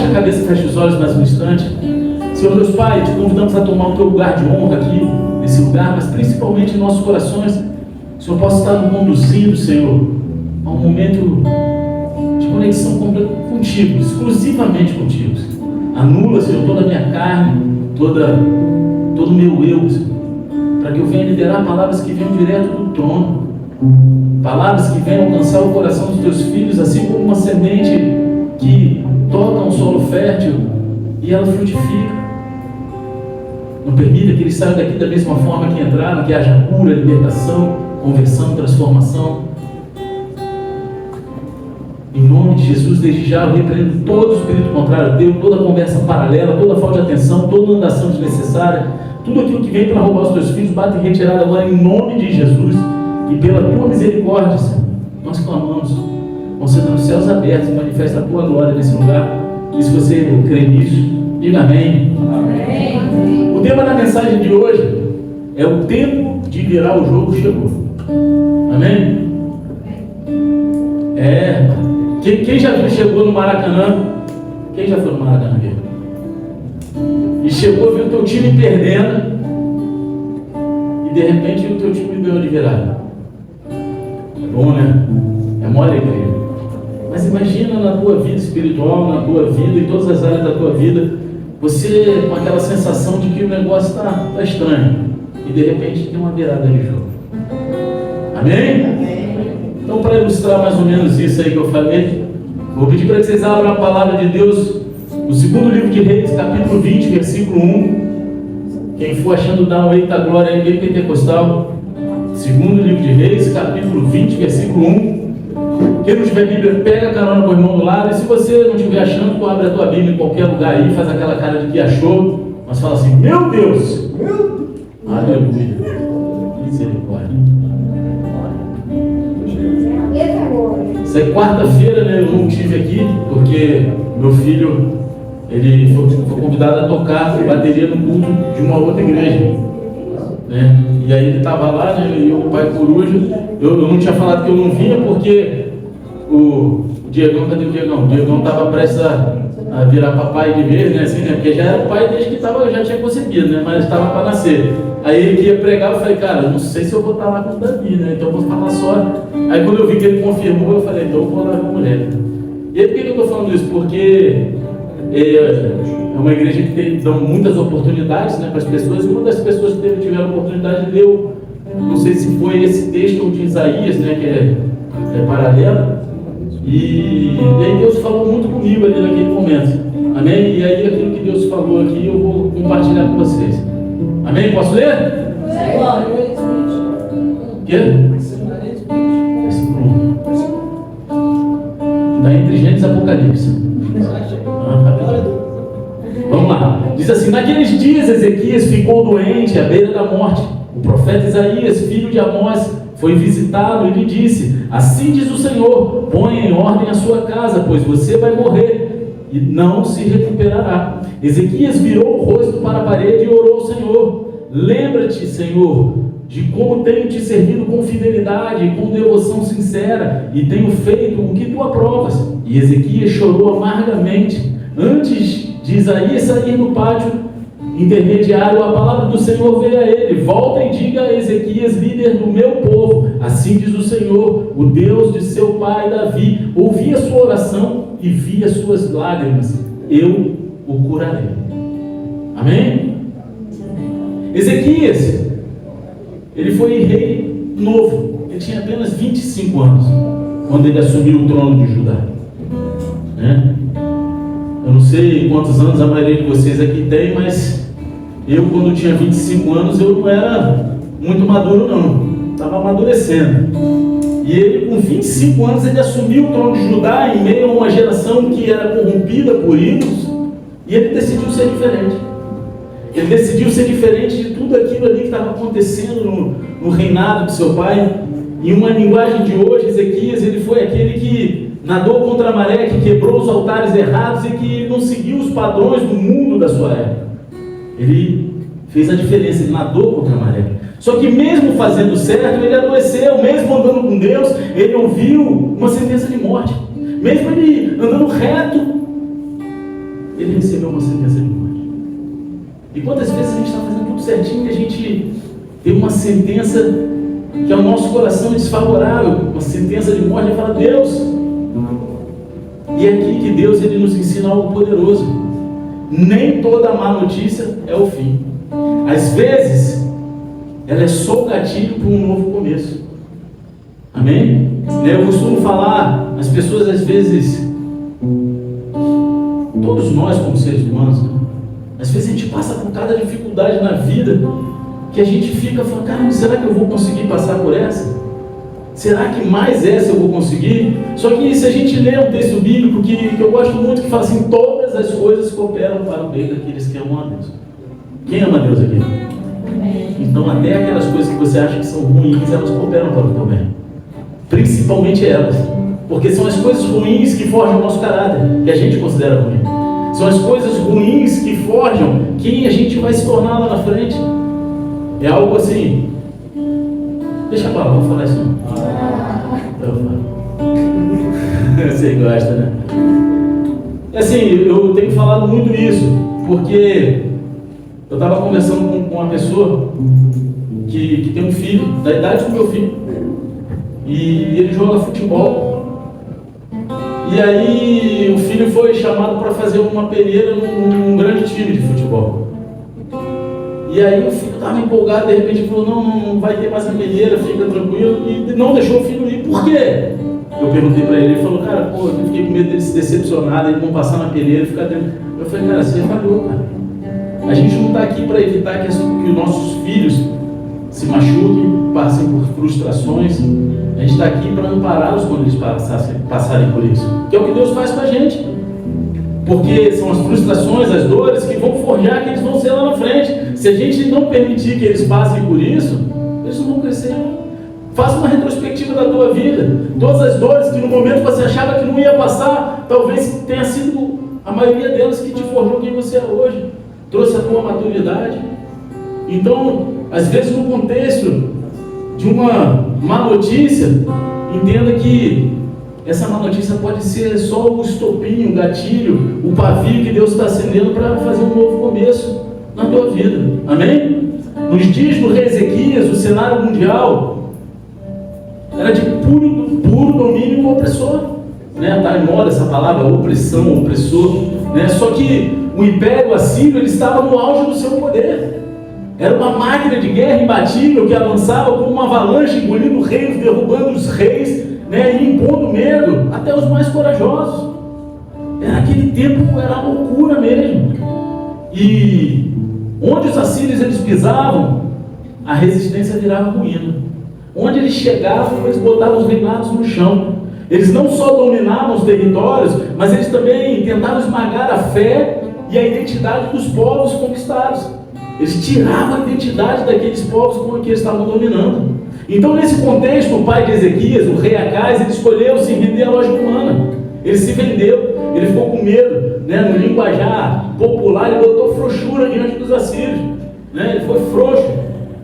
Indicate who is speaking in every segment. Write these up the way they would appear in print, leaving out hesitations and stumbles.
Speaker 1: a cabeça, feche os olhos mais um instante. Senhor Deus Pai, te convidamos a tomar o teu lugar de honra aqui, nesse lugar, mas principalmente em nossos corações. O Senhor possa estar nos conduzindo, Senhor, a um momento de conexão contigo, exclusivamente contigo. Anula, Senhor, toda a minha carne, todo o meu eu, Senhor, para que eu venha liderar palavras que venham direto do trono, palavras que venham alcançar o coração dos teus filhos, assim como uma semente que toca um solo fértil e ela frutifica. Não permita que eles saiam daqui da mesma forma que entraram, que haja cura, libertação, conversão, transformação. Em nome de Jesus, desde já eu repreendo todo espírito contrário a Deus, toda conversa paralela, toda falta de atenção, toda andação desnecessária, tudo aquilo que vem para roubar os teus filhos, bate em retirada agora em nome de Jesus. E pela tua misericórdia, Senhor, nós clamamos, conceda os céus abertos e manifesta a tua glória nesse lugar. E se você crê nisso, diga amém. Amém. O tema da mensagem de hoje é: o tempo de virar o jogo chegou. Amém? Quem já chegou no Maracanã? Quem já foi no Maracanã aqui? E chegou, viu o teu time perdendo, e de repente o teu time ganhou de virada. É bom, né? É uma alegria. Mas imagina na tua vida espiritual, na tua vida, em todas as áreas da tua vida, você com aquela sensação de que o negócio está estranho, e de repente tem uma virada de jogo. Amém? Então, para ilustrar mais ou menos isso aí que eu falei, vou pedir para que vocês abram a palavra de Deus no segundo livro de Reis, capítulo 20, versículo 1. Quem for achando dar um eita glória aí, bem pentecostal. Segundo livro de Reis, capítulo 20, versículo 1. Quem não tiver Bíblia, pega a carona com o irmão do lado. E se você não estiver achando, tu abre a tua Bíblia em qualquer lugar aí, faz aquela cara de que achou, mas fala assim: meu Deus! Aleluia! Misericórdia! Isso é quarta-feira, né? Eu não estive aqui, porque meu filho, ele foi convidado a tocar bateria no culto de uma outra igreja, né? E aí ele estava lá, né? E eu, o pai coruja, eu não tinha falado que eu não vinha, porque o Diegão, cadê o Diegão? O Diegão estava prestes a virar papai de vez, né? Assim, né? Porque já era pai desde que já tinha concebido, né? Mas estava para nascer. Aí ele ia pregar, eu falei: cara, não sei se eu vou estar lá com o Davi, né? Então eu vou falar só. Aí quando eu vi que ele confirmou, eu falei: então eu vou lá com a mulher. E aí por que eu estou falando isso? Porque é uma igreja que dão muitas oportunidades, né, para as pessoas, e uma das pessoas que tiveram a oportunidade deu, não sei se foi esse texto de Isaías, né, que é paralelo, e aí Deus falou muito comigo ali naquele momento. Amém? E aí aquilo que Deus falou aqui eu vou compartilhar com vocês. Amém? Posso ler? Quê? Está entre Gênesis e Apocalipse. Vamos lá. Diz assim: naqueles dias Ezequias ficou doente à beira da morte. O profeta Isaías, filho de Amós, foi visitá-lo e lhe disse: assim diz o Senhor, ponha em ordem a sua casa, pois você vai morrer e não se recuperará. Ezequias virou o rosto para a parede e orou ao Senhor: lembra-te, Senhor, de como tenho te servido com fidelidade e com devoção sincera, e tenho feito o que tu aprovas. E Ezequias chorou amargamente. Antes de Isaías sair no pátio intermediário, a palavra do Senhor veio a ele: volta e diga a Ezequias, líder do meu povo, assim diz o Senhor, o Deus de seu pai Davi: ouvi a sua oração e vi as suas lágrimas, eu o curarei. Amém? Ezequias, ele foi rei novo, ele tinha apenas 25 anos quando ele assumiu o trono de Judá, né? Eu não sei quantos anos a maioria de vocês aqui tem, mas eu, quando tinha 25 anos, eu não era muito maduro não, estava amadurecendo. E ele, com 25 anos, ele assumiu o trono de Judá em meio a uma geração que era corrompida por ídolos, e ele decidiu ser diferente. Ele decidiu ser diferente de tudo aquilo ali que estava acontecendo no reinado de seu pai. Em uma linguagem de hoje, Ezequias, ele foi aquele que nadou contra a maré, que quebrou os altares errados e que não seguiu os padrões do mundo da sua época. Ele fez a diferença, ele nadou contra a maré. Só que mesmo fazendo certo, ele adoeceu. Mesmo andando com Deus, ele ouviu uma sentença de morte. Mesmo ele andando reto, ele recebeu uma sentença de morte. E quantas vezes a gente está fazendo tudo certinho e a gente tem uma sentença que ao nosso coração é desfavorável, uma sentença de morte, e fala, Deus. E é aqui que Deus ele nos ensina algo poderoso. Nem toda má notícia é o fim. Às vezes, ela é só o gatilho para um novo começo. Amém? Eu costumo falar, as pessoas às vezes, todos nós como seres humanos, né? Às vezes a gente passa por cada dificuldade na vida que a gente fica falando, cara, será que eu vou conseguir passar por essa? Será que mais essa eu vou conseguir? Só que se a gente lê um texto bíblico que eu gosto muito, que fala assim, todas as coisas cooperam para o bem daqueles que amam a Deus. Quem ama a Deus aqui? Então até aquelas coisas que você acha que são ruins, elas cooperam para o teu bem. Principalmente elas. Porque são as coisas ruins que forjam o nosso caráter, que a gente considera ruim. São as coisas ruins que forjam quem a gente vai se tornar lá na frente. É algo assim. Deixa pra lá, vou falar isso não. Você gosta, né? Assim, eu tenho falado muito isso, porque eu estava conversando com uma pessoa que tem um filho, da idade do meu filho, e ele joga futebol. E aí o filho foi chamado para fazer uma peneira num grande time de futebol. E aí o filho estava empolgado, de repente falou, não vai ter mais a peneira, fica tranquilo, e não deixou o filho ir. Por quê? Eu perguntei para ele, ele falou, cara, pô, eu fiquei com medo dele se decepcionar, ele não passar na peneira e ficar dentro. Eu falei, cara, você falhou, cara. A gente não está aqui para evitar que os nossos filhos se machuquem, passem por frustrações. A gente está aqui para ampará-los quando eles passarem por isso. Que é o que Deus faz com a gente. Porque são as frustrações, as dores que vão forjar que eles vão ser lá na frente. Se a gente não permitir que eles passem por isso, eles não vão crescer. Faça uma retrospectiva da tua vida. Todas as dores que no momento você achava que não ia passar, talvez tenha sido a maioria delas que te forjou quem você é hoje. Trouxe a tua maturidade. Então, às vezes no contexto de uma má notícia, entenda que essa má notícia pode ser só o estopinho, o gatilho, o pavio que Deus está acendendo para fazer um novo começo na tua vida. Amém? Nos dias do rei Ezequias, o cenário mundial era de puro domínio opressor. Está em moda essa palavra, opressão, opressor. Só que o Império Assírio ele estava no auge do seu poder. Era uma máquina de guerra imbatível que avançava como uma avalanche, engolindo reinos, derrubando os reis, e impondo medo até os mais corajosos. Naquele tempo era loucura mesmo. E onde os assírios eles pisavam, a resistência virava ruína. Onde eles chegavam, eles botavam os reinados no chão. Eles não só dominavam os territórios, mas eles também tentavam esmagar a fé e a identidade dos povos conquistados. Eles tiravam a identidade daqueles povos com que eles estavam dominando. Então, nesse contexto, o pai de Ezequias, o rei Acais, ele escolheu se render à lógica humana. Ele se vendeu, ele ficou com medo, no linguajar popular, ele botou frouxura diante dos assírios. Ele foi frouxo.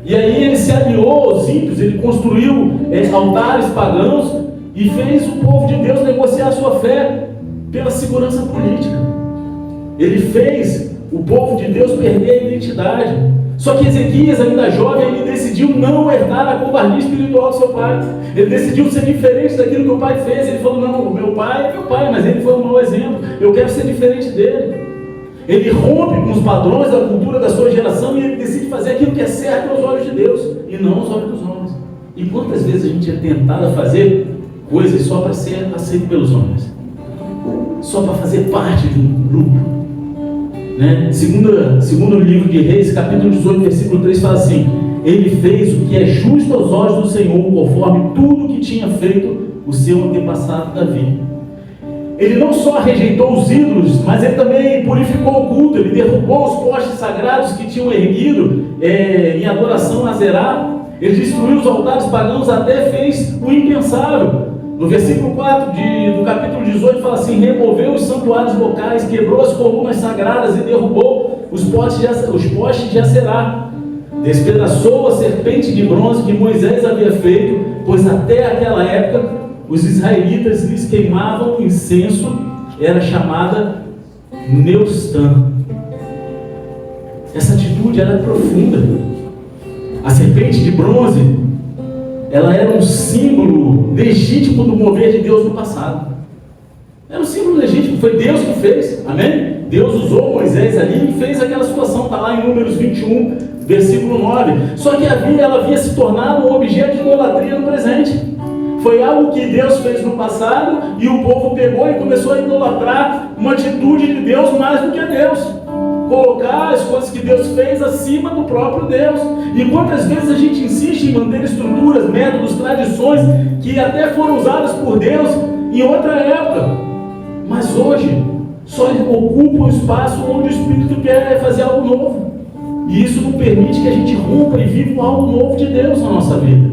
Speaker 1: E aí ele se aliou aos ímpios, ele construiu altares pagãos e fez o povo de Deus negociar a sua fé pela segurança política. Ele fez o povo de Deus perder a identidade. Só que Ezequias, ainda jovem, ele decidiu não herdar a covardia espiritual do seu pai. Ele decidiu ser diferente daquilo que o pai fez. Ele falou, não, o meu pai é meu pai, mas ele foi um mau exemplo. Eu quero ser diferente dele. Ele rompe com os padrões da cultura da sua geração e ele decide fazer aquilo que é certo aos olhos de Deus e não aos olhos dos homens. E quantas vezes a gente é tentado a fazer coisas só para ser aceito pelos homens? Só para fazer parte de um grupo. Segundo o livro de Reis, capítulo 18, versículo 3, fala assim: ele fez o que é justo aos olhos do Senhor, conforme tudo que tinha feito o seu antepassado Davi. Ele não só rejeitou os ídolos, mas ele também purificou o culto. Ele derrubou os postes sagrados que tinham erguido em adoração a Zerá. Ele destruiu os altares pagãos, até fez o impensável. No versículo 4 do capítulo 18 fala assim: removeu os santuários locais, quebrou as colunas sagradas e derrubou os postes de Aserá. Despedaçou a serpente de bronze que Moisés havia feito, pois até aquela época os israelitas lhes queimavam incenso, era chamada Neustan. Essa atitude era profunda. A serpente de bronze, ela era um símbolo legítimo do mover de Deus no passado. Era um símbolo legítimo, foi Deus que fez, amém? Deus usou Moisés ali e fez aquela situação, está lá em Números 21, versículo 9. Só que ela havia se tornado um objeto de idolatria no presente. Foi algo que Deus fez no passado e o povo pegou e começou a idolatrar uma atitude de Deus mais do que Deus. Colocar as coisas que Deus fez acima do próprio Deus. E quantas vezes a gente insiste em manter estruturas, métodos, tradições que até foram usadas por Deus em outra época, mas hoje só ocupa o espaço onde o Espírito quer fazer algo novo. E isso não permite que a gente rompa e viva algo novo de Deus na nossa vida,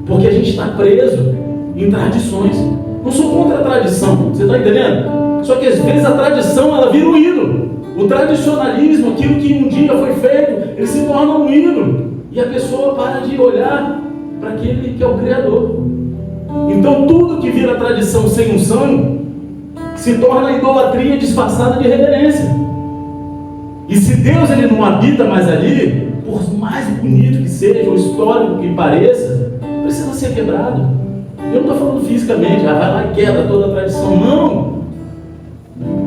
Speaker 1: porque a gente está preso em tradições. Não sou contra a tradição, você está entendendo? Só que às vezes a tradição ela vira um ídolo. O tradicionalismo, aquilo que um dia foi feito, ele se torna um ídolo. E a pessoa para de olhar para aquele que é o Criador. Então tudo que vira tradição sem unção se torna idolatria disfarçada de reverência. E se Deus ele não habita mais ali, por mais bonito que seja, ou histórico que pareça, precisa ser quebrado. Eu não estou falando fisicamente, vai lá e quebra toda a tradição, não.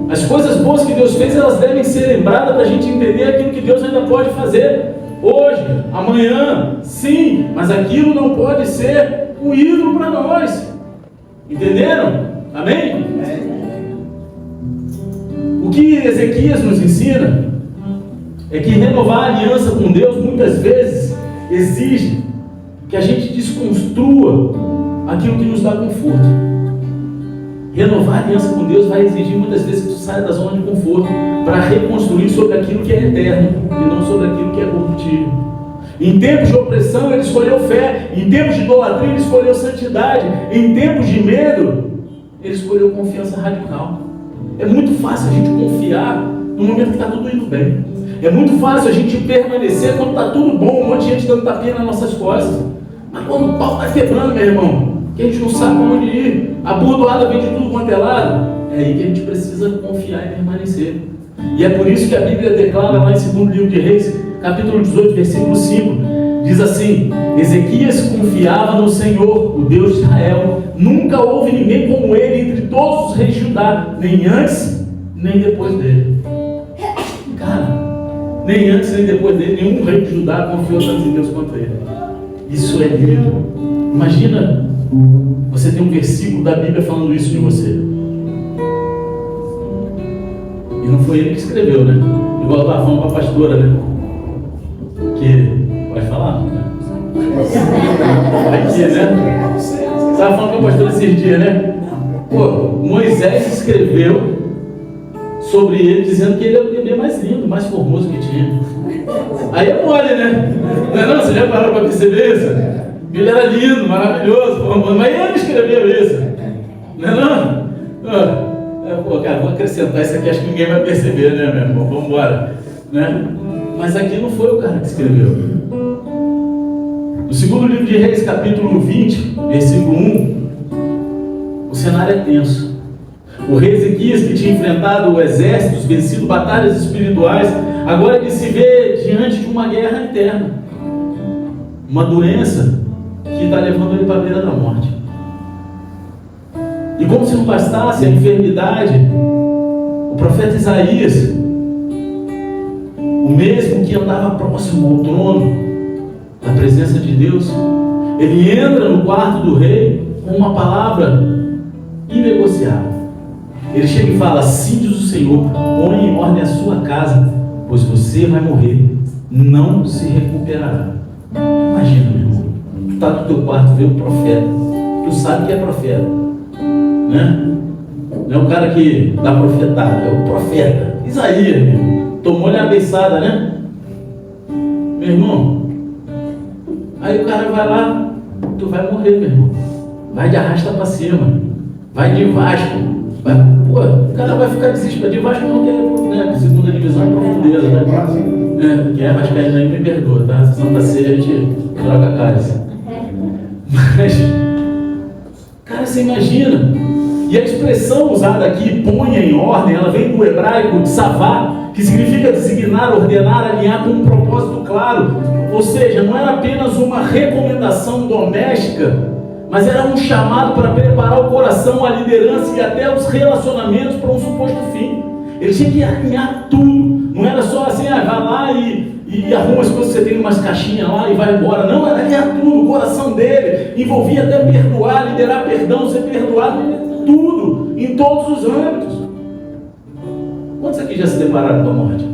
Speaker 1: As coisas boas que Deus fez, elas devem ser lembradas para a gente entender aquilo que Deus ainda pode fazer hoje, amanhã, sim, mas aquilo não pode ser um ídolo para nós. Entenderam? Amém? O que Ezequias nos ensina é que renovar a aliança com Deus muitas vezes exige que a gente desconstrua aquilo que nos dá conforto. Renovar a aliança com Deus vai exigir muitas vezes que tu saia da zona de conforto para reconstruir sobre aquilo que é eterno e não sobre aquilo que é corruptível. Em tempos de opressão ele escolheu fé, em tempos de idolatria ele escolheu santidade, em tempos de medo ele escolheu confiança radical. É muito fácil a gente confiar no momento que está tudo indo bem. É muito fácil a gente permanecer quando está tudo bom, um monte de gente dando tapinha nas nossas costas. Mas quando o pau está quebrando, meu irmão, que a gente não sabe para onde ir, a burdoada vem de tudo quanto é lado, é aí que a gente precisa confiar e permanecer. E é por isso que a Bíblia declara lá em 2º livro de Reis, capítulo 18, versículo 5, diz assim: Ezequias confiava no Senhor, o Deus de Israel. Nunca houve ninguém como ele entre todos os reis de Judá, nem antes, nem depois dele. Cara, nem antes nem depois dele, nenhum rei de Judá confiou tanto em Deus quanto ele. Isso é lindo. Imagina, você tem um versículo da Bíblia falando isso de você. E não foi ele que escreveu, né? Igual eu estava falando para a pastora, né? Que, pode falar? Né? Aqui, né? Você estava falando com a pastora esses dias, né? Pô, Moisés escreveu sobre ele, dizendo que ele é o bebê mais lindo, mais formoso que tinha. Aí é mole, né? Não é não? Você já parou para perceber isso? Ele era lindo, maravilhoso, mas ele escreveu isso. Não é não? Pô, cara, vou acrescentar isso aqui, acho que ninguém vai perceber, né, meu irmão? Vamos embora. Né? Mas aqui não foi o cara que escreveu. No 2º livro de Reis, capítulo 20, versículo 1, o cenário é tenso. O rei Ezequias, que tinha enfrentado exércitos, vencido batalhas espirituais, agora ele se vê diante de uma guerra interna. Uma doença que está levando ele para a beira da morte. E como se não bastasse a enfermidade, o profeta Isaías, o mesmo que andava próximo ao trono da presença de Deus, ele entra no quarto do rei com uma palavra inegociável. Ele chega e fala: assim diz o Senhor, põe em ordem a sua casa, pois você vai morrer, não se recuperará. Imagina, meu irmão, tu está no teu quarto, vê o profeta, tu sabe que é profeta, né? Não é o cara que dá profetada, é o profeta Isaías, meu irmão. Tomou-lhe a beiçada, né? Meu irmão, aí o cara vai lá, tu vai morrer, meu irmão, vai de arrasta para cima, vai de Vasco, vai, pô, o cara vai ficar desesperado. De Vasco não quer, né? Segunda divisão é profundeza, né? Quem é vascaíno aí me perdoa, tá? Se não tá cedo, a gente troca a cara. Mas, cara, você imagina, E a expressão usada aqui, ponha em ordem, ela vem do hebraico savá, que significa designar, ordenar, alinhar com um propósito claro. Ou seja, não era apenas uma recomendação doméstica, mas era um chamado para preparar o coração, a liderança e até os relacionamentos para um suposto fim. Ele tinha que alinhar tudo. Não era só assim, vai lá e arruma as coisas que você tem em umas caixinhas lá e vai embora. Não, era alinhar tudo. O coração dele envolvia até perdoar, liberar perdão, ser perdoado, tudo, em todos os âmbitos. Quantos aqui já se depararam com a morte?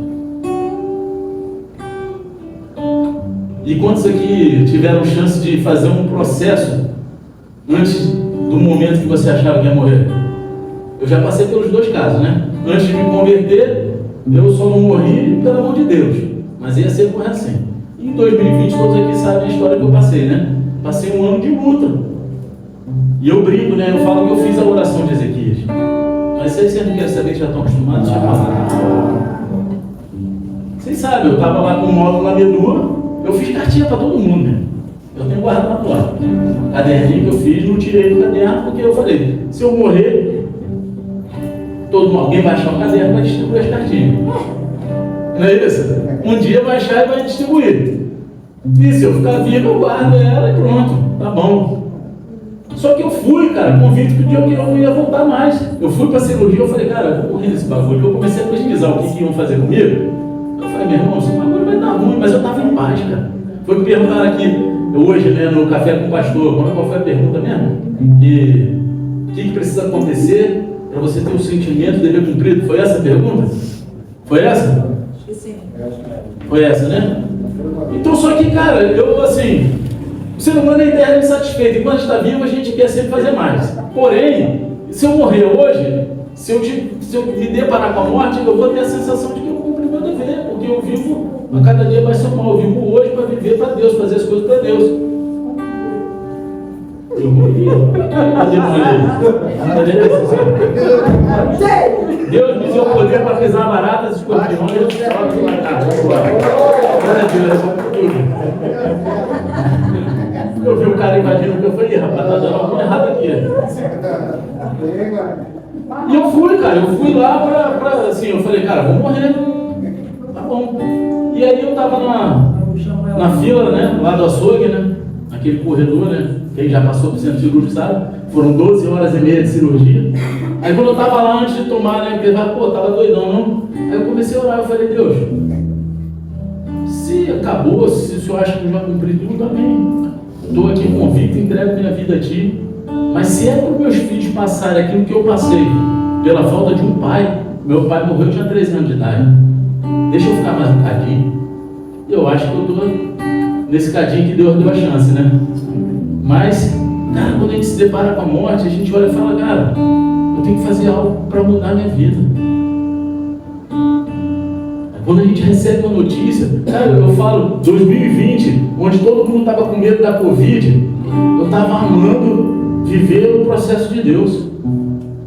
Speaker 1: E quantos aqui tiveram chance de fazer um processo antes do momento que você achava que ia morrer? Eu já passei pelos dois casos, né? Antes de me converter, eu só não morri pela mão de Deus, mas ia ser correto assim. E em 2020, todos aqui sabem a história que eu passei, né? Passei um ano de luta. E eu brinco, né? Eu falo que eu fiz a oração de Ezequias. Mas vocês não querem saber que já estão acostumados? Deixa eu falar. Vocês sabem, eu estava lá com o módulo na Medua, eu fiz cartinha para todo mundo, né? Eu tenho guardado lá. Caderninho que eu fiz, não tirei do caderno, porque eu falei, se eu morrer, alguém vai achar o caderno e vai distribuir as cartinhas. Não é isso? Um dia vai achar e vai distribuir. E se eu ficar vivo, eu guardo ela e pronto, tá bom. Só que eu fui, cara, convite que o dia que eu não ia voltar mais. Eu fui para a cirurgia, eu falei, cara, eu vou morrer nesse bagulho. Eu comecei a pesquisar o que iam fazer comigo. Eu falei, meu irmão, esse bagulho vai dar ruim, mas eu estava em paz, cara. Foi me perguntar aqui, hoje, né, no Café com o Pastor, qual foi a pergunta mesmo? O que precisa acontecer para você ter um sentimento de dever cumprido? Foi essa a pergunta? Foi essa?
Speaker 2: Acho que sim.
Speaker 1: Foi essa, né? Então, só que, cara, eu, assim, o ser humano é eterno insatisfeito. Enquanto está vivo, a gente quer sempre fazer mais. Porém, se eu morrer hoje, se eu me deparar com a morte, eu vou ter a sensação de que eu cumpri meu dever, porque eu vivo, a cada dia vai ser mal. Eu vivo hoje para viver para Deus, fazer as coisas para Deus. Eu morri. Deus me deu o poder para pisar baratas e escorpiões. Eu vi o cara invadindo o que eu falei, rapaz, tá dando alguma errada aqui. E eu fui, cara, eu fui lá pra assim, eu falei, cara, vou morrer. Tá bom. E aí eu tava na fila, né, lá do açougue, né, naquele corredor, né, quem já passou por centro cirúrgico sabe, foram 12 horas e meia de cirurgia. Aí quando eu tava lá antes de tomar, né, porque pô, tava doidão, não? Aí eu comecei a orar, eu falei, Deus, se acabou, se o Senhor acha que eu já cumpri tudo, amém. Estou aqui convicto, entrego minha vida a Ti. Mas se é para os meus filhos passarem aquilo que eu passei, pela falta de um pai, meu pai morreu, eu tinha 13 anos de idade. Deixa eu ficar mais um cadinho. Eu acho que eu estou nesse cadinho que Deus deu a chance, né? Mas, cara, quando a gente se depara com a morte, a gente olha e fala, cara, eu tenho que fazer algo para mudar a minha vida. Quando a gente recebe uma notícia, cara, eu falo, 2020, onde todo mundo estava com medo da Covid, eu estava amando viver o processo de Deus.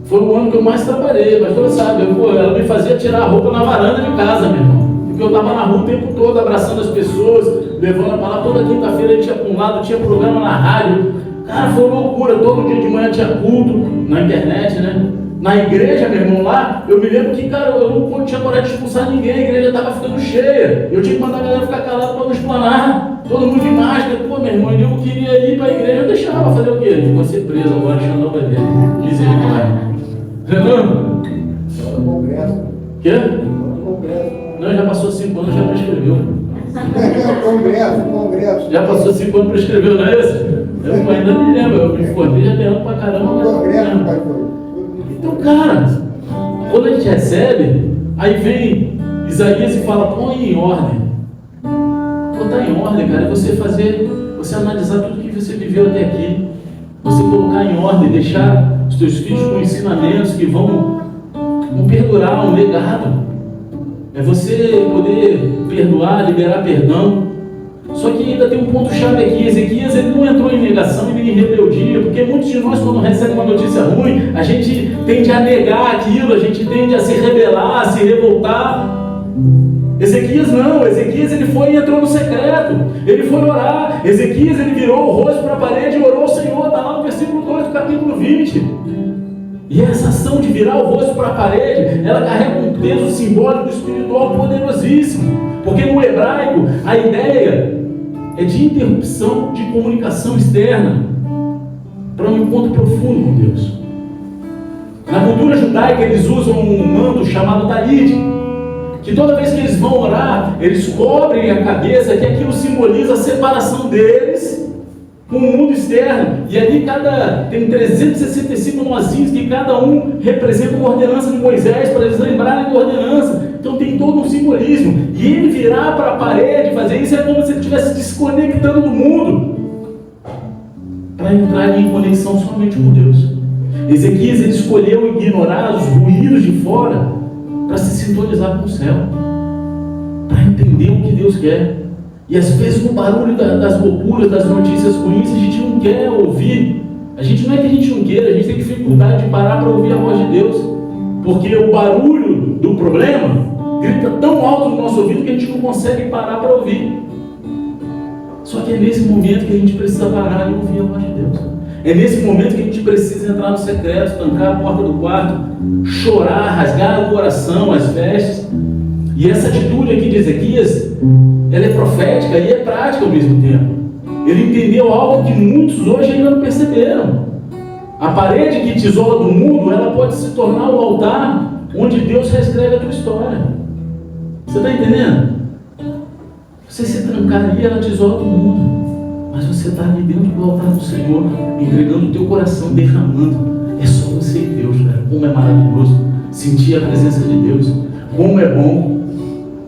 Speaker 1: Foi o ano que eu mais trabalhei, mas você sabe, ela me fazia tirar a roupa na varanda de casa, meu irmão. Porque eu estava na rua o tempo todo, abraçando as pessoas, levando a palavra. Toda quinta-feira a gente ia para um lado, tinha programa na rádio. Cara, foi uma loucura, todo dia de manhã tinha culto, na internet, né? Na igreja, meu irmão, lá, eu me lembro que, cara, eu não tinha coragem de expulsar ninguém, a igreja estava ficando cheia. Eu tinha que mandar a galera ficar calada para não explanar. Todo mundo em máscara. Pô, meu irmão, eu queria ir para a igreja, eu deixava. Fazer o quê? Eu vou ser preso agora, Xandão vai ver. Misericórdia. Não? Quê? Não, já passou 5 anos, já prescreveu. Congresso. Já passou 5 anos, prescreveu, não é isso? Eu ainda me lembro, eu me formei, já tem ano pra caramba. Então, cara, quando a gente recebe, aí vem Isaías e fala, põe em ordem. Botar em ordem, cara, é você analisar tudo que você viveu até aqui, você colocar em ordem, deixar os teus filhos com ensinamentos que vão perdurar, um legado. É você poder perdoar, liberar perdão. Só que ainda tem um ponto-chave aqui. Ezequias, ele não entrou em negação e nem em rebeldia, porque muitos de nós, quando recebem uma notícia ruim, a gente tende a negar aquilo, a gente tende a se rebelar, a se revoltar. Ezequias não, Ezequias ele foi e entrou no secreto, ele foi orar. Ezequias ele virou o rosto para a parede e orou ao Senhor, está lá no versículo 2 do capítulo 20. E essa ação de virar o rosto para a parede, ela carrega um peso simbólico espiritual poderosíssimo. Porque no hebraico, a ideia é de interrupção de comunicação externa para um encontro profundo com Deus. Na cultura judaica, eles usam um manto chamado talid, que toda vez que eles vão orar, eles cobrem a cabeça, que aquilo simboliza a separação deles com o mundo externo. E ali tem 365 nozinhos que cada um representa uma ordenança de Moisés, para eles lembrarem da ordenança. Então tem todo um simbolismo. E ele virar para a parede, fazer isso, é como se ele estivesse desconectando do mundo, para entrar em conexão somente com Deus. Ezequias, ele escolheu ignorar os ruídos de fora para se sintonizar com o céu, para entender o que Deus quer. E às vezes no barulho das loucuras, das notícias ruins, a gente não quer ouvir. A gente não é que a gente não queira, a gente tem dificuldade de parar para ouvir a voz de Deus, porque o barulho do problema grita tão alto no nosso ouvido que a gente não consegue parar para ouvir. Só que é nesse momento que a gente precisa parar e ouvir a voz de Deus. É nesse momento que a gente precisa entrar no secreto, trancar a porta do quarto, chorar, rasgar o coração, as vestes. E essa atitude aqui de Ezequias, ela é profética e é prática ao mesmo tempo. Ele entendeu algo que muitos hoje ainda não perceberam. A parede que te isola do mundo, ela pode se tornar o altar onde Deus reescreve a tua história. Você está entendendo? Você se trancar ali, ela te isola do mundo. Mas você está ali dentro do altar do Senhor, entregando o teu coração, derramando. É só você e Deus, cara. Como é maravilhoso sentir a presença de Deus. Como é bom.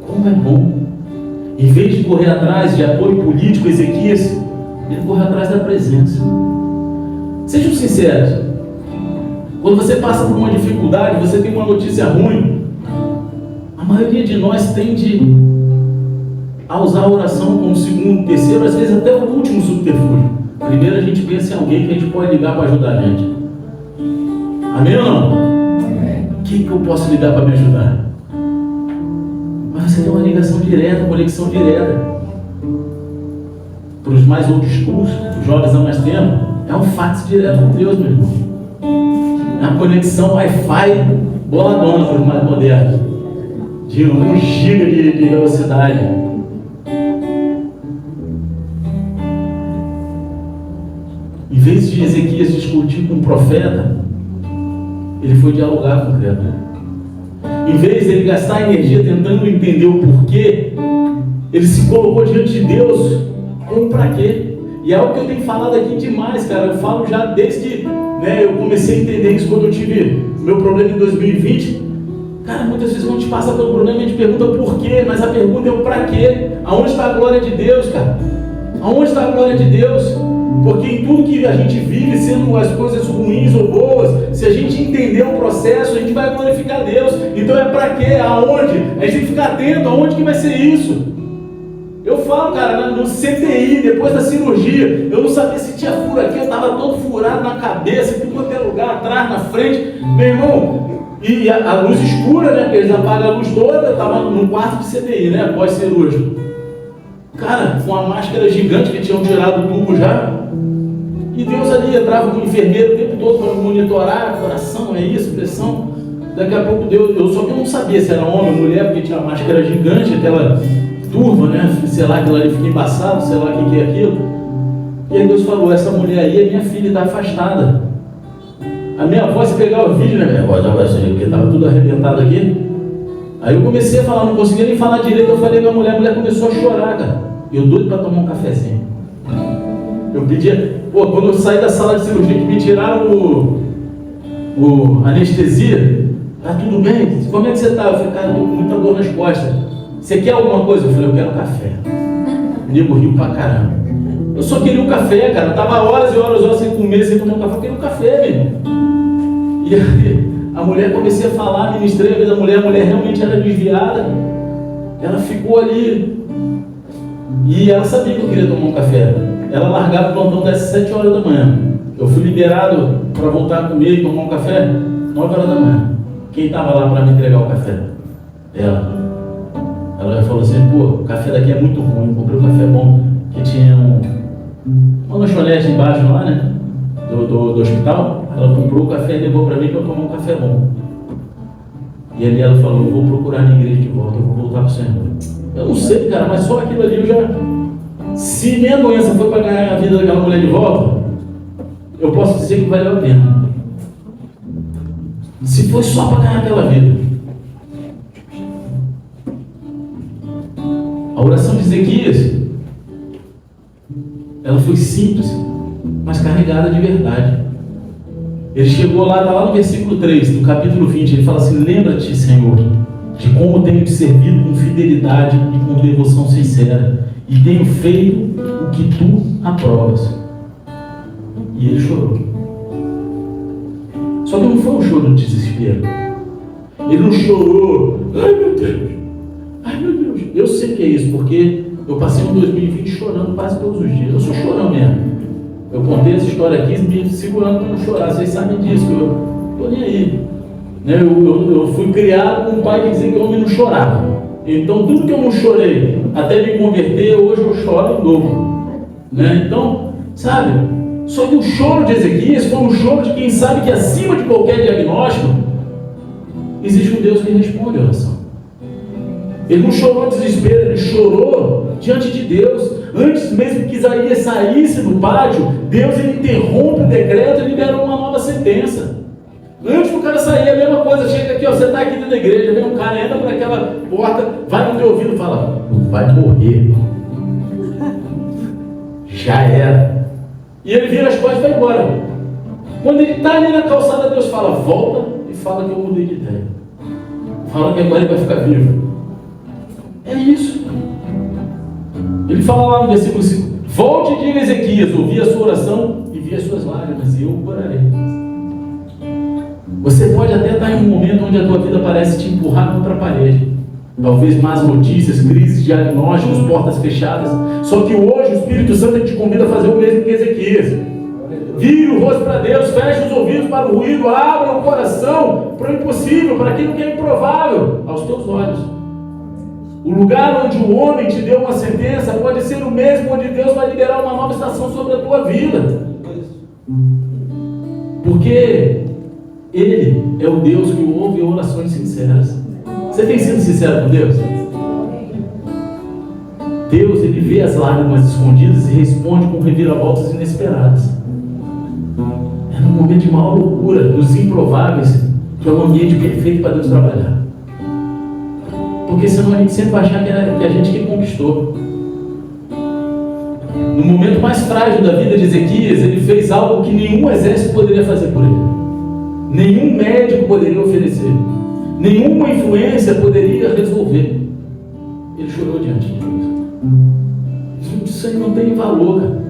Speaker 1: Como é bom. Em vez de correr atrás de apoio político, Ezequias, ele corre atrás da presença. Sejam sinceros. Quando você passa por uma dificuldade, você tem uma notícia ruim, a maioria de nós tende a usar a oração como segundo, terceiro, às vezes até o último subterfúgio. Primeiro a gente pensa em alguém que a gente pode ligar para ajudar a gente. Amém ou não? Quem que eu posso ligar para me ajudar? Mas você tem uma ligação direta, conexão direta. Para os mais old schools, os jovens há mais tempo, é um fax direto com Deus, meu irmão. É uma conexão Wi-Fi boladona para os mais modernos, de 1 giga de velocidade. Em vez de Ezequias discutir com o profeta, ele foi dialogar com o Criador. Em vez de ele gastar energia tentando entender o porquê, ele se colocou diante de Deus com para quê. E é algo que eu tenho falado aqui demais, cara. Eu falo já desde que eu comecei a entender isso quando eu tive meu problema em 2020. Cara, muitas vezes quando a gente passa pelo problema, a gente pergunta o porquê, mas a pergunta é o para quê. Aonde está a glória de Deus, cara? Aonde está a glória de Deus? Porque em tudo que a gente vive, sendo as coisas ruins ou boas, se a gente entender o processo, a gente vai glorificar Deus. Então é para quê? Aonde? A gente tem que ficar atento, aonde que vai ser isso? Eu falo, cara, no CTI, depois da cirurgia, eu não sabia se tinha furo aqui, eu estava todo furado na cabeça, em tudo quanto é lugar, atrás, na frente. Meu irmão, e a luz escura, né? Porque eles apagam a luz toda, eu estava no quarto de CTI, né? Pós-cirúrgico. Cara, com uma máscara gigante que tinham tirado o tubo já. E Deus ali entrava com o enfermeiro o tempo todo para monitorar, coração, é isso, pressão. Daqui a pouco Deus, só que eu não sabia se era homem ou mulher, porque tinha uma máscara gigante, aquela turva, né? Sei lá, aquilo ali fica embaçado, sei lá o que é aquilo. E aí Deus falou, essa mulher aí é minha filha, está afastada. A minha avó, se pegar o vídeo, né? Minha avó estava assim, porque estava tudo arrebentado aqui. Aí eu comecei a falar, não conseguia nem falar direito, eu falei com a mulher começou a chorar, cara. Eu doido para tomar um cafezinho. Eu pedia, quando eu saí da sala de cirurgia, que me tiraram o anestesia, tá tudo bem? Como é que você tá? Eu falei, cara, eu tô com muita dor nas costas. Você quer alguma coisa? Eu falei, eu quero café. O nego riu pra caramba. Eu só queria um café, cara. Eu tava horas e horas sem comer, sem tomar um café. Eu queria um café, meu. E aí, a mulher, comecei a falar, ministrei a vida da mulher. A mulher realmente era desviada. Ela ficou ali. E ela sabia que eu queria tomar um café. Ela largava o plantão das 7 horas da manhã. Eu fui liberado para voltar a comer e tomar um café 9 horas da manhã. Quem estava lá para me entregar o café? Ela. Ela falou assim, o café daqui é muito ruim. Comprei um café bom que tinha uma lanchonete embaixo lá, né? Do hospital. Ela comprou o café e levou para mim para tomar um café bom. E ali ela falou: eu vou procurar na igreja de volta, eu vou voltar para o Senhor. Eu não sei, cara, mas só aquilo ali eu já... Se minha doença foi para ganhar a vida daquela mulher de volta, eu posso dizer que valeu a pena. Se foi só para ganhar aquela vida. A oração de Ezequias, ela foi simples, mas carregada de verdade. Ele chegou lá, está lá no versículo 3, do capítulo 20, ele fala assim: lembra-te, Senhor, de como tenho te servido com fidelidade e com devoção sincera, e tenho feito o que tu aprovas. E ele chorou. Só que não foi um choro de desespero. Ele não chorou: ai meu Deus, ai meu Deus. Eu sei que é isso, porque eu passei um 2020 chorando quase todos os dias. Eu sou chorão mesmo. Eu contei essa história aqui me segurando para não chorar. Vocês sabem disso, que eu estou nem aí. Né? Eu fui criado com um pai que dizia que eu não chorava. Então tudo que eu não chorei até me converter, hoje eu choro de novo. Né? Então, sabe? Só que o choro de Ezequias foi um choro de quem sabe que acima de qualquer diagnóstico existe um Deus que responde a oração. Ele não chorou de desespero, ele chorou diante de Deus. Antes mesmo que Isaías saísse do pátio, Deus ele interrompe o decreto e libera uma nova sentença. Antes do cara sair, a mesma coisa. Chega aqui, ó, você está aqui dentro da igreja, vem um cara, entra por aquela porta, vai no teu ouvido e fala: vai morrer. Já era. E ele vira as costas e vai embora. Quando ele está ali na calçada, Deus fala: volta e fala que eu mudei de ideia. Fala que agora ele vai ficar vivo. É isso. Ele fala lá no versículo 5: volte e diga a Ezequias: ouvi a sua oração e vi as suas lágrimas, e eu o curarei. Você pode até estar em um momento onde a tua vida parece te empurrar contra a parede. Talvez más notícias, crises, diagnósticos, portas fechadas. Só que hoje o Espírito Santo te convida a fazer o mesmo que Ezequias. Vire o rosto para Deus, feche os ouvidos para o ruído, abra o coração para o impossível, para aquilo que é improvável aos teus olhos. O lugar onde o homem te deu uma sentença pode ser o mesmo onde Deus vai liberar uma nova estação sobre a tua vida. Porque Ele é o Deus que ouve orações sinceras. Você tem sido sincero com Deus? Deus, Ele vê as lágrimas escondidas e responde com reviravoltas inesperadas. É no momento de maior loucura, dos improváveis, que é o ambiente perfeito para Deus trabalhar. Porque senão a gente sempre vai achar que é a gente que conquistou. No momento mais frágil da vida de Ezequias, ele fez algo que nenhum exército poderia fazer por ele. Nenhum médico poderia oferecer. Nenhuma influência poderia resolver. Ele chorou diante de Deus. Isso aí não tem valor, cara.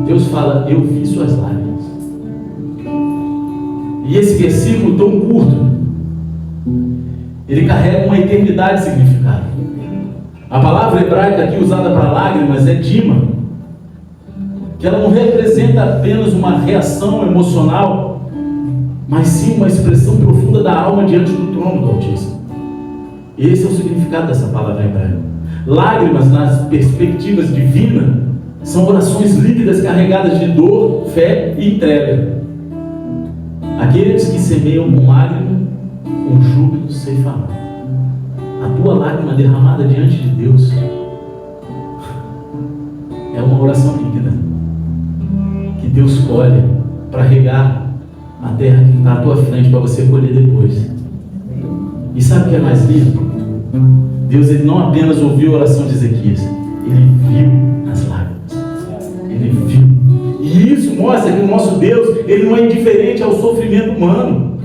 Speaker 1: Deus fala: eu vi suas lágrimas. E esse versículo tão curto, ele carrega uma eternidade de significado. A palavra hebraica aqui usada para lágrimas é dima, que ela não representa apenas uma reação emocional, mas sim uma expressão profunda da alma diante do trono do Altíssimo. Esse é o significado dessa palavra hebraica. Lágrimas, nas perspectivas divinas, são orações líquidas carregadas de dor, fé e entrega. Aqueles que semeiam com lágrimas, com júbilo ceifarão. A tua lágrima derramada diante de Deus é uma oração líquida que Deus colhe para regar a terra que está à tua frente para você colher depois. E sabe o que é mais lindo? Deus, Ele não apenas ouviu a oração de Ezequias, Ele viu as lágrimas. Ele viu. E isso mostra que o nosso Deus, Ele não é indiferente ao sofrimento humano.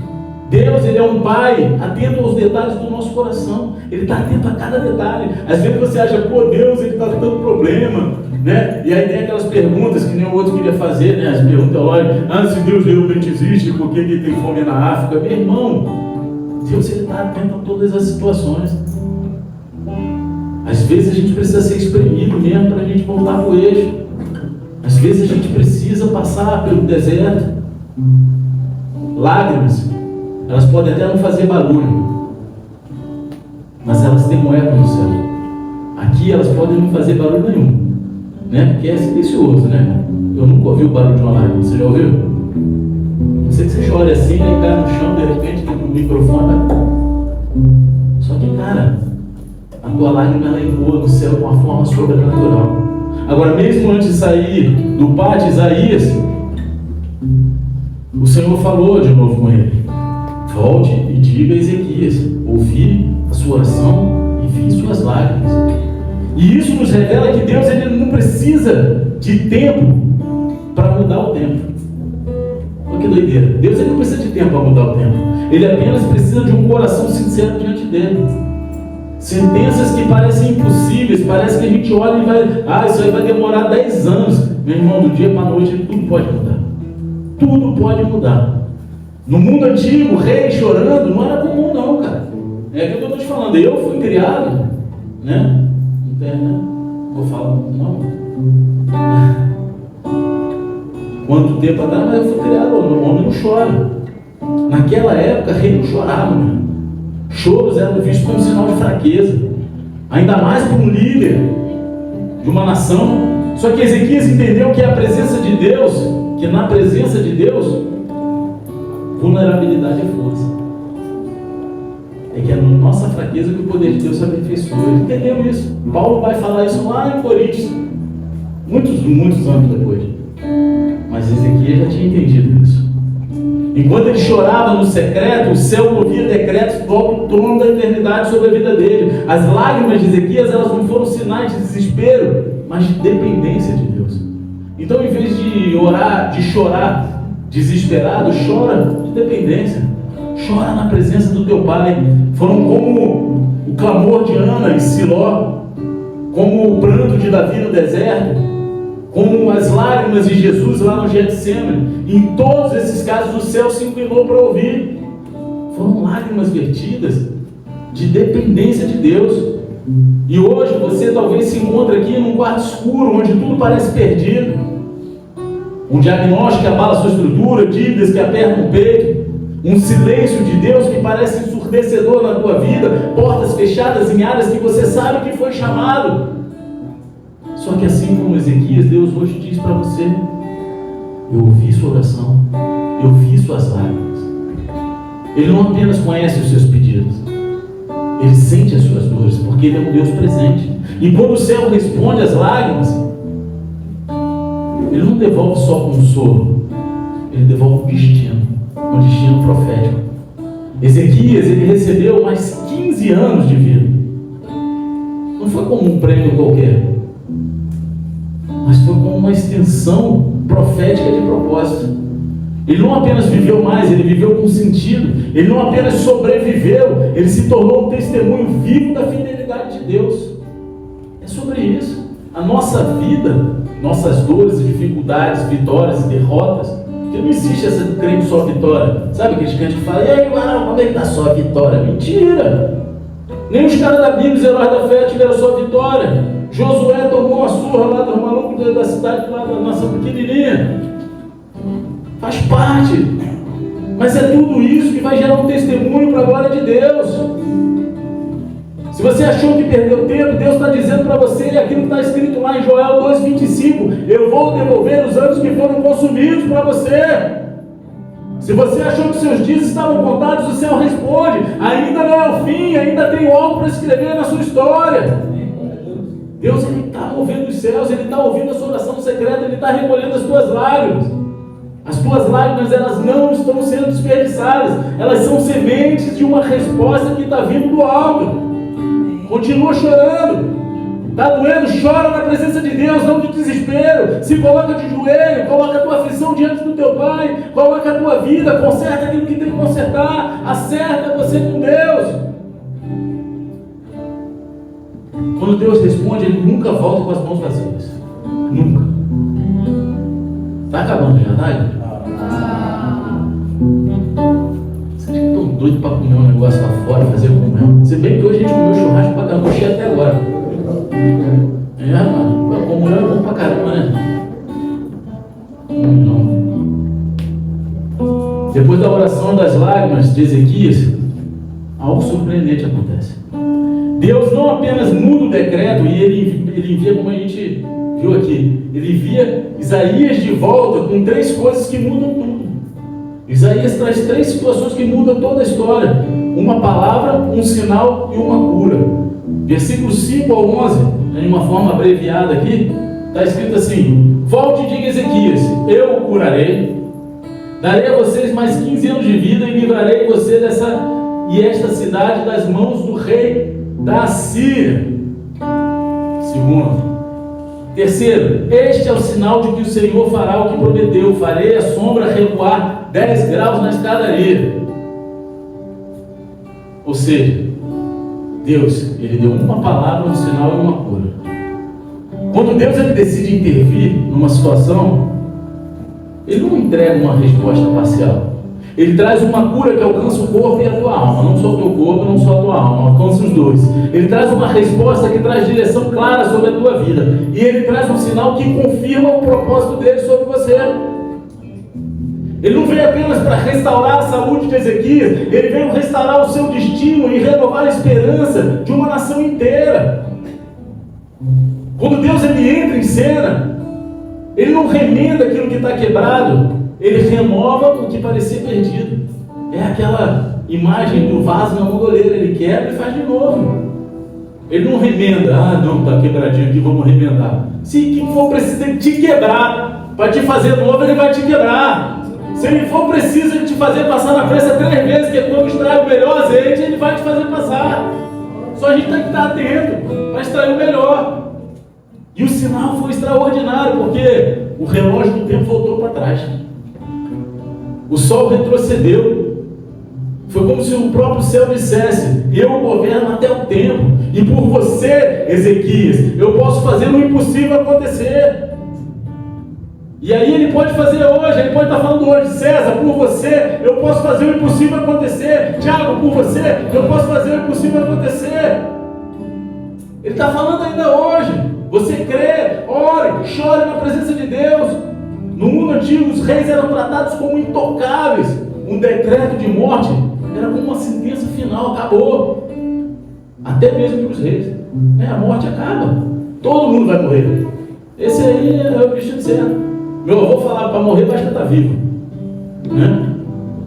Speaker 1: Deus, Ele é um Pai atento aos detalhes do nosso coração. Ele está atento a cada detalhe. Às vezes você acha: pô, Deus, Ele está dando problema, né? E aí tem aquelas perguntas que nem o outro queria fazer, né? As perguntas teológicas: se Deus realmente existe, por que Ele tem fome na África? Meu irmão, Deus, Ele está atento a todas as situações. Às vezes a gente precisa ser espremido mesmo para a gente voltar para o eixo. Às vezes a gente precisa passar pelo deserto. Lágrimas, elas podem até não fazer barulho, mas elas têm um eco no céu. Aqui elas podem não fazer barulho nenhum, né? Porque é silencioso, né? Eu nunca ouvi o barulho de uma lágrima. Você já ouviu? chore assim, aí cai no chão, de repente, no microfone. Só que, cara, a tua lágrima ela ecoa no céu de uma forma sobrenatural. Agora, mesmo antes de sair do pátio de Isaías, o Senhor falou de novo com ele: volte e diga a Ezequias: ouvi a sua oração e vi suas lágrimas. E isso nos revela que Deus ele não precisa de tempo para mudar o tempo. Olha que doideira. Deus ele não precisa de tempo para mudar o tempo. Ele apenas precisa de um coração sincero diante dele. Sentenças que parecem impossíveis, parece que a gente olha e vai, isso aí vai demorar 10 anos. Meu irmão, do dia para a noite tudo pode mudar. Tudo pode mudar. No mundo antigo, o rei chorando não era comum não, cara. É aquilo que eu estou te falando. Eu fui criado, né? Não tem, né? Vou falar, não. Quanto tempo atrás, mas eu fui criado, o homem não chora. Naquela época, rei não chorava, né? Choros eram vistos como sinal de fraqueza, ainda mais para um líder de uma nação. Só que Ezequias entendeu que a presença de Deus, que na presença de Deus, vulnerabilidade é força. É que é na nossa fraqueza que o poder de Deus se aperfeiçoa. Ele entendeu isso. Paulo vai falar isso lá em Coríntios, muitos anos depois. Mas Ezequias já tinha entendido isso. Enquanto ele chorava no secreto, o céu movia decretos do trono da eternidade sobre a vida dele. As lágrimas de Ezequias, elas não foram sinais de desespero, mas de dependência de Deus. Então, em vez de orar, de chorar desesperado, chora de dependência. Chora na presença do teu Pai. Foram como o clamor de Ana em Siló, como o pranto de Davi no deserto, como as lágrimas de Jesus lá no Getsemane. Em todos esses casos o céu se inclinou para ouvir. Foram lágrimas vertidas de dependência de Deus. E hoje você talvez se encontre aqui num quarto escuro, onde tudo parece perdido, um diagnóstico que abala a sua estrutura, dívidas que apertam o peito, um silêncio de Deus que parece ensurdecedor na tua vida, portas fechadas em áreas que você sabe que foi chamado. Só que assim como Ezequias, Deus hoje diz para você: eu ouvi sua oração, eu vi suas lágrimas. Ele não apenas conhece os seus pedidos, Ele sente as suas dores, porque Ele é um Deus presente. E quando o céu responde às lágrimas, Ele não devolve só consolo, Ele devolve um destino profético. Ezequias, ele recebeu mais 15 anos de vida. Não foi como um prêmio qualquer, mas foi como uma extensão profética de propósito. Ele não apenas viveu mais, ele viveu com sentido. Ele não apenas sobreviveu, ele se tornou um testemunho vivo da fidelidade de Deus. É sobre isso. A nossa vida, nossas dores e dificuldades, vitórias e derrotas, porque não existe essa do crente só vitória. Sabe aqueles crentes que falam: e aí, como é que está só a vitória? Mentira! Nem os caras da Bíblia, os heróis da fé, tiveram só vitória. Josué tomou uma surra lá dos malucos da cidade, lá da nação pequenininha. Faz parte. Mas é tudo isso que vai gerar um testemunho para a glória de Deus. Se você achou que perdeu tempo, Deus está dizendo para você aquilo que está escrito lá em Joel 2,25: eu vou devolver os anos que foram consumidos para você. Se você achou que seus dias estavam contados, o céu responde: ainda não é o fim, ainda tem algo para escrever na sua história. Deus está movendo os céus, Ele está ouvindo a sua oração secreta, Ele está recolhendo as tuas lágrimas. As tuas lágrimas, elas não estão sendo desperdiçadas, elas são sementes de uma resposta que está vindo do alto. Continua chorando, está doendo, chora na presença de Deus, não de desespero. Se coloca de joelho, coloca a tua aflição diante do teu Pai, coloca a tua vida, conserta aquilo que tem que consertar, acerta você com Deus. Quando Deus responde, Ele nunca volta com as mãos vazias. Nunca. Está acabando já, tá? Vocês estão doidos para comer um negócio lá fora, fazer comunhão. Se bem que hoje a gente comeu churrasco pra caramba, cheio até agora. Mano, a comunhão é bom pra caramba, né? Não. Depois da oração das lágrimas de Ezequias, algo surpreendente acontece. Deus não apenas muda o decreto e ele envia, como a gente viu aqui, ele envia Isaías de volta com 3 coisas que mudam tudo. Isaías traz 3 situações que mudam toda a história: uma palavra, um sinal e uma cura. Versículos 5 ao 11, em uma forma abreviada aqui, está escrito assim: volte e diga a Ezequias: eu o curarei, darei a vocês mais 15 anos de vida e livrarei você esta cidade das mãos do rei da Síria. Segundo. Terceiro, este é o sinal de que o Senhor fará o que prometeu: farei a sombra recuar 10 graus na escadaria. Ou seja, Deus, Ele deu uma palavra, um sinal e uma cura. Quando Deus ele decide intervir numa situação, Ele não entrega uma resposta parcial. Ele traz uma cura que alcança o corpo e a tua alma. Não só o teu corpo, não só a tua alma, alcança os dois. Ele traz uma resposta que traz direção clara sobre a tua vida. E Ele traz um sinal que confirma o propósito dele sobre você. Ele não veio apenas para restaurar a saúde de Ezequias. Ele veio restaurar o seu destino e renovar a esperança de uma nação inteira. Quando Deus ele entra em cena, Ele não remenda aquilo que está quebrado, Ele renova o que parecia perdido. É aquela imagem do vaso na mongoleira: Ele quebra e faz de novo. Ele não remenda: não, está quebradinho aqui, vamos remendar. Se for preciso te quebrar para te fazer novo, Ele vai te quebrar. Se Ele for preciso te fazer passar na prensa 3 vezes, que é quando extrai o melhor azeite, Ele vai te fazer passar. Só a gente tem que estar atento para extrair o melhor. E o sinal foi extraordinário, porque o relógio do tempo voltou para trás. O sol retrocedeu. Foi como se o próprio céu dissesse: eu governo até o tempo, e por você, Ezequias, eu posso fazer o impossível acontecer. E aí Ele pode fazer hoje, Ele pode estar falando hoje: César, por você eu posso fazer o impossível acontecer. Tiago, por você eu posso fazer o impossível acontecer. Ele está falando ainda hoje. Você crê, ore, chore na presença de Deus. No mundo antigo, os reis eram tratados como intocáveis. Um decreto de morte era como uma sentença final, acabou. Até mesmo para os reis. A morte acaba. Todo mundo vai morrer. Esse aí é o bicho de certo. Meu avô falava: para morrer basta estar vivo.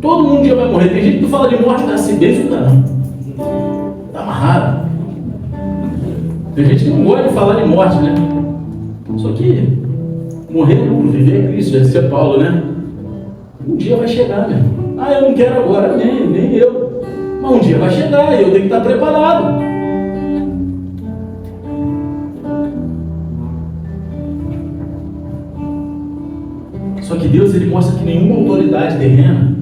Speaker 1: Todo mundo um dia vai morrer. Tem gente que fala de morte, está se beijo, caramba. Está amarrado. Tem gente que não gosta de falar de morte, né? Só que morrer é lucro, viver é Cristo, já dizia Paulo, né? Um dia vai chegar, meu irmão. Eu não quero agora, nem eu. Mas um dia vai chegar e eu tenho que estar preparado. Só que Deus ele mostra que nenhuma autoridade terrena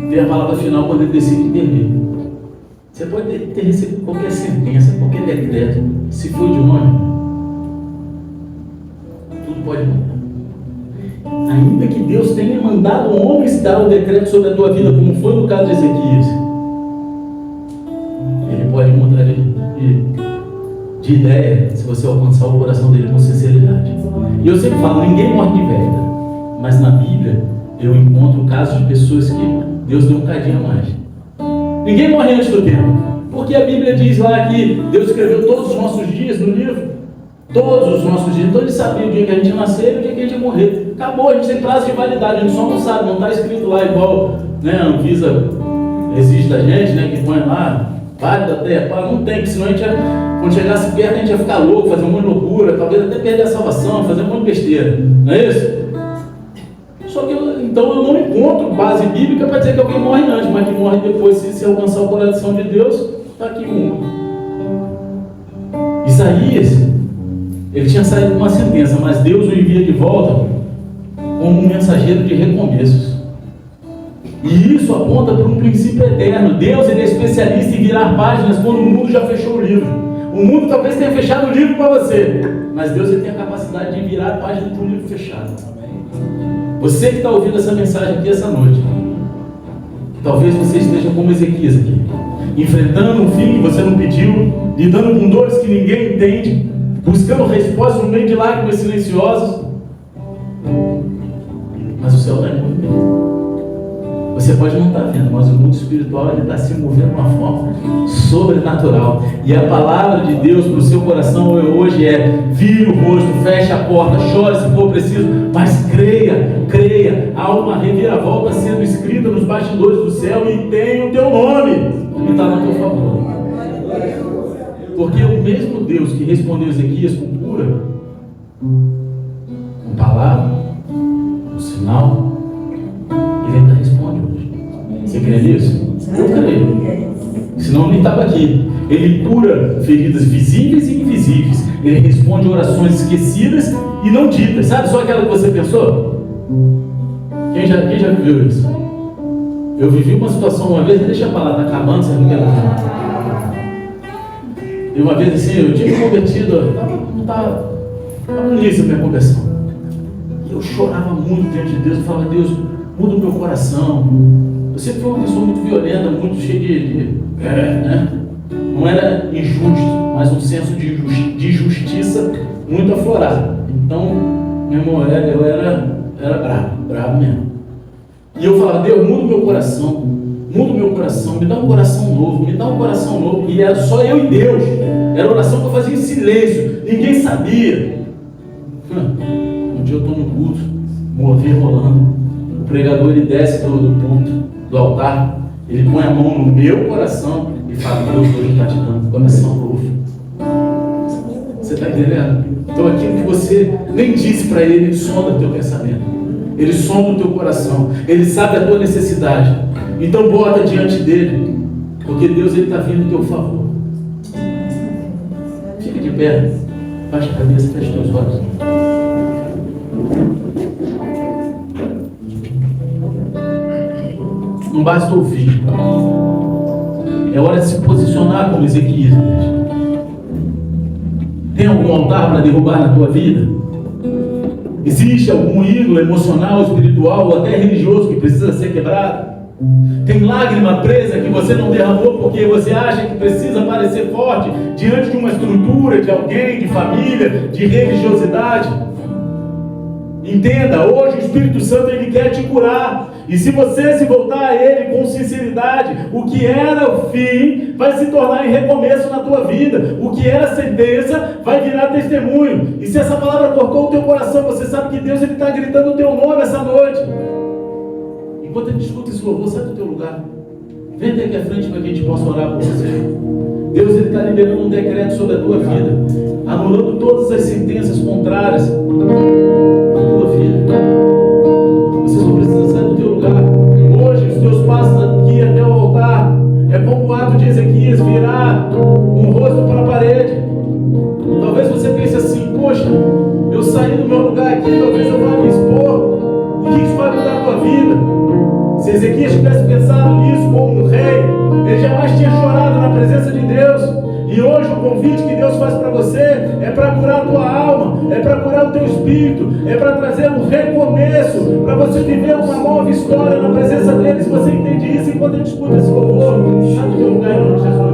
Speaker 1: tem a palavra final quando Ele decide intervir. Você pode ter recebido qualquer sentença, qualquer decreto, se for de homem, tudo pode mudar. Ainda que Deus tenha mandado homens dar o decreto sobre a tua vida, como foi no caso de Ezequias, Ele pode mudar de ideia se você alcançar o coração dele com sinceridade. E eu sempre falo: ninguém morre de velha, mas na Bíblia eu encontro casos de pessoas que Deus deu um cadinho a mais. Ninguém morre antes do tempo, porque a Bíblia diz lá que Deus escreveu todos os nossos dias no livro. Todos os nossos dias. Então Ele sabia o dia que a gente ia nascer e o dia que a gente ia morrer. Acabou, a gente tem prazo de validade, a gente só não sabe, não está escrito lá igual, a Anvisa exige da gente, que põe lá, válido até, não tem, porque senão a gente quando chegasse perto a gente ia ficar louco, fazer um monte de loucura, talvez até perder a salvação, fazer um monte de besteira, não é isso? Só que então eu não encontro base bíblica para dizer que alguém morre antes, mas que morre depois, se alcançar o coração de Deus. Está aqui Isaías, ele tinha saído com uma sentença, mas Deus o envia de volta como um mensageiro de recomeços. E isso aponta para um princípio eterno. Deus ele é especialista em virar páginas quando o mundo já fechou o livro. O mundo talvez tenha fechado o livro para você, mas Deus ele tem a capacidade de virar a página para um livro fechado. Você que está ouvindo essa mensagem aqui essa noite, talvez você esteja como Ezequias aqui, enfrentando um filho que você não pediu, lidando com dores que ninguém entende, buscando respostas no meio de lágrimas silenciosas, mas o céu está em movimento. Você pode não estar vendo, mas o mundo espiritual está se movendo de uma forma sobrenatural. E a palavra de Deus para o seu coração hoje é: vire o rosto, feche a porta, chore se for preciso, mas creia, creia. Há uma reviravolta sendo escrita nos bastidores do céu e tem o teu nome e está no teu favor. Porque o mesmo Deus que respondeu Ezequias com cura, com palavra, com sinal, Ele ainda responde hoje. Você crê nisso? Eu creio. Senão nem estava aqui. Ele cura feridas visíveis e invisíveis. Ele responde orações esquecidas e não ditas. Sabe só aquela que você pensou? Quem já viveu isso? Eu vivi uma situação uma vez, deixa a palavra acabando, você não quer falar. E uma vez assim, eu tinha me convertido, não estava no início da minha conversão. E eu chorava muito diante de Deus. Eu falava: Deus, muda o meu coração. Eu sempre fui uma pessoa muito violenta, muito cheia né? Não era injusto, mas um senso de justiça muito aflorado. Então, meu irmão, eu era bravo mesmo. E eu falava: Deus, muda o meu coração, me dá um coração novo, E era só eu e Deus. Era oração que eu fazia em silêncio, ninguém sabia. Um dia eu estou no culto, mover rolando. O pregador, ele desce do púlpito, do altar, ele põe a mão no meu coração e fala: Deus, hoje está te dando um coração novo. Você está entendendo? Então aquilo que você nem disse para ele, ele sonda o teu pensamento, ele sonda o teu coração, ele sabe a tua necessidade. Então bota diante dele, porque Deus está vindo em teu favor. Fica de pé, baixa a cabeça, fecha teus olhos. Não basta ouvir. É hora de se posicionar como Ezequias. Tem algum altar para derrubar na tua vida? Existe algum ídolo emocional, espiritual ou até religioso que precisa ser quebrado? Tem lágrima presa que você não derramou porque você acha que precisa parecer forte diante de uma estrutura, de alguém, de família, de religiosidade? Entenda, hoje o Espírito Santo, ele quer te curar. E se você se voltar a Ele com sinceridade, o que era o fim vai se tornar em recomeço na tua vida. O que era sentença vai virar testemunho. E se essa palavra cortou o teu coração, você sabe que Deus está gritando o teu nome essa noite. Enquanto a gente escuta esse louvor, sai do teu lugar. Vem até aqui à frente para que a gente possa orar por você. Deus está liberando um decreto sobre a tua vida, anulando todas as sentenças contrárias à tua vida. Você só precisa sair do teu lugar. Hoje, os teus passos aqui até o altar é como o ato de Ezequias, virar um rosto para a parede. Talvez você pense assim: poxa, eu saí do meu lugar aqui, talvez eu vá me expor. O que isso vai mudar a tua vida? Se Ezequias tivesse pensado nisso como um rei, ele jamais tinha chorado na presença de Deus. E hoje o convite que Deus faz para você é para curar a tua alma, é para curar o teu espírito, é para trazer um recomeço, para você viver uma nova história na presença dele. Se você entende isso, enquanto a gente escuta esse louvor, sai do teu lugar em nome de Jesus.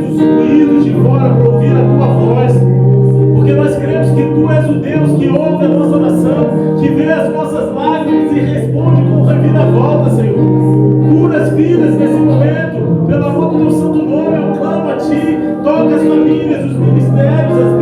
Speaker 1: ventos ruídos de fora para ouvir a tua voz, porque nós cremos que tu és o Deus que ouve a nossa oração, que vê as nossas lágrimas e responde com reviravolta, Senhor. Cura as vidas nesse momento, pelo amor do teu santo nome, eu clamo a ti, toca as famílias, os ministérios, as